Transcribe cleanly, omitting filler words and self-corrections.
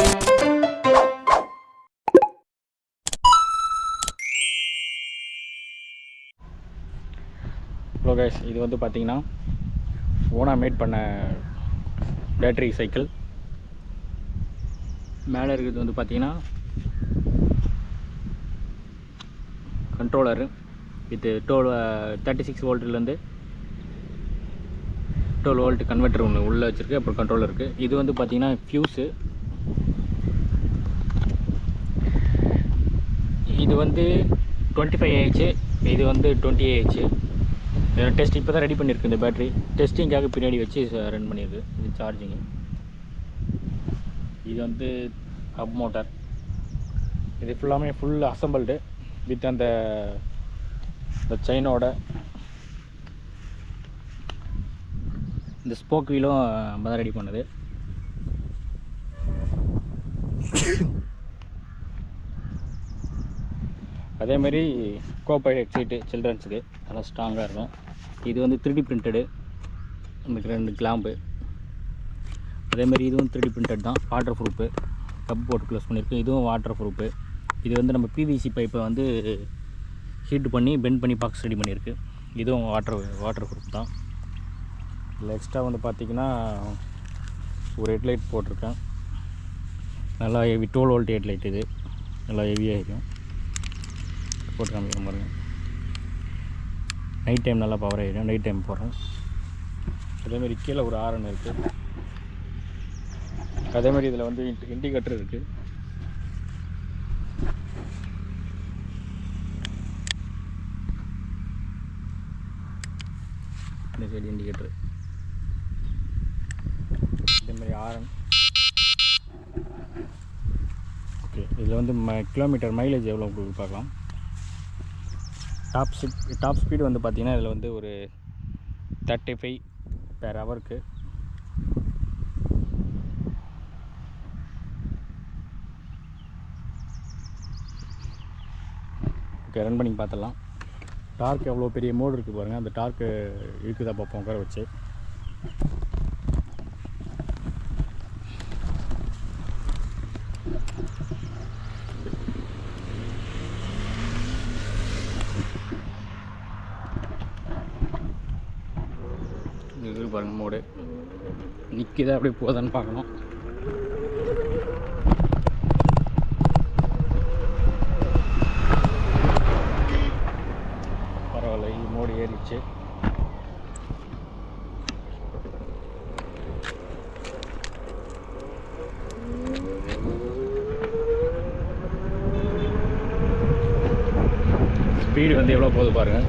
Hello guys, இது வந்து பார்த்தீங்கன்னா ஓனாக மேட் பண்ண பேட்டரி சைக்கிள். மேலே இருக்கிறது வந்து பார்த்தீங்கன்னா கண்ட்ரோலரு வித் 36 வோல்ட்லேருந்து 12 வோல்ட் கன்வெர்ட்டர் ஒன்று உள்ளே வச்சுருக்கு. அப்புறம் கண்ட்ரோலர் இருக்குது. இது வந்து பார்த்தீங்கன்னா ஃபியூஸு. இது வந்து 25 AH, இது வந்து 20 AH. டெஸ்ட் இப்போ தான் ரெடி பண்ணியிருக்கு. இந்த பேட்டரி டெஸ்டிங்காக பின்னாடி வச்சு ரன் பண்ணியிருக்கு. இது சார்ஜிங்கு. இது வந்து ஹப் மோட்டார். இது ஃபுல்லாமே ஃபுல் அசம்பிள்டு வித் அந்த செயினோட இந்த ஸ்போக் வீலும் நம்ம தான் ரெடி பண்ணது. அதேமாரி கோபைலட் சீட்டு சில்ட்ரன்ஸுக்கு நல்லா ஸ்ட்ராங்காக இருக்கும். இது வந்து 3D பிரிண்டடு. நமக்கு 2 கிளாம்பு. அதேமாதிரி இதுவும் 3D பிரிண்டட் தான். Water proof. கப் போட்டு க்ளோஸ் பண்ணியிருக்கு. இதுவும் வாட்டர் ப்ரூஃபு. இது வந்து நம்ம PVC பைப்பை வந்து ஹீட் பண்ணி பெண்ட் பண்ணி பாக்ஸ் ரெடி பண்ணியிருக்கு. இதுவும் வாட்டர் ப்ரூஃப் தான். இதில் எக்ஸ்ட்ரா வந்து பார்த்திங்கன்னா ஒரு ஹெட்லைட் போட்டிருக்கேன். நல்லா ஹெவி 12 வோல்ட் ஹெட்லைட். இது நல்லா ஹெவியாக இருக்கும். போட்டு காமிக்கிறேன் பாருங்கள். நைட் டைம் நல்லா பவர் ஆகிடும். நைட் டைம் போடுறோம். அதேமாதிரி கீழே ஒரு ஆரன் இருக்குது. அதேமாதிரி இதில் வந்து இண்டிகேட்டர் இருக்குது. இந்த சைடு இண்டிகேட்டர். இதேமாதிரி ஆரன். ஓகே, இதில் வந்து கிலோமீட்டர் மைலேஜ் எவ்வளோ கொடுக்கு பார்க்கலாம். டாப் ஸ்பீடு வந்து பார்த்திங்கன்னா இதில் வந்து ஒரு 35 per ஹவருக்கு. ஓகே, ரன் பண்ணி பார்த்துடலாம். டார்க் எவ்வளோ பெரிய மோடு இருக்குது பாருங்கள். அந்த டார்க்கு இருக்குதா பார்ப்போம் உட்கார வச்சு. இது பாருங்கள் மோடு நிற்கிதா அப்படியே போதான்னு பார்க்கணும். பரவாயில்ல, இது மோடு ஏறிடுச்சு. ஸ்பீடு வந்து எவ்வளோ போகுது பாருங்கள்.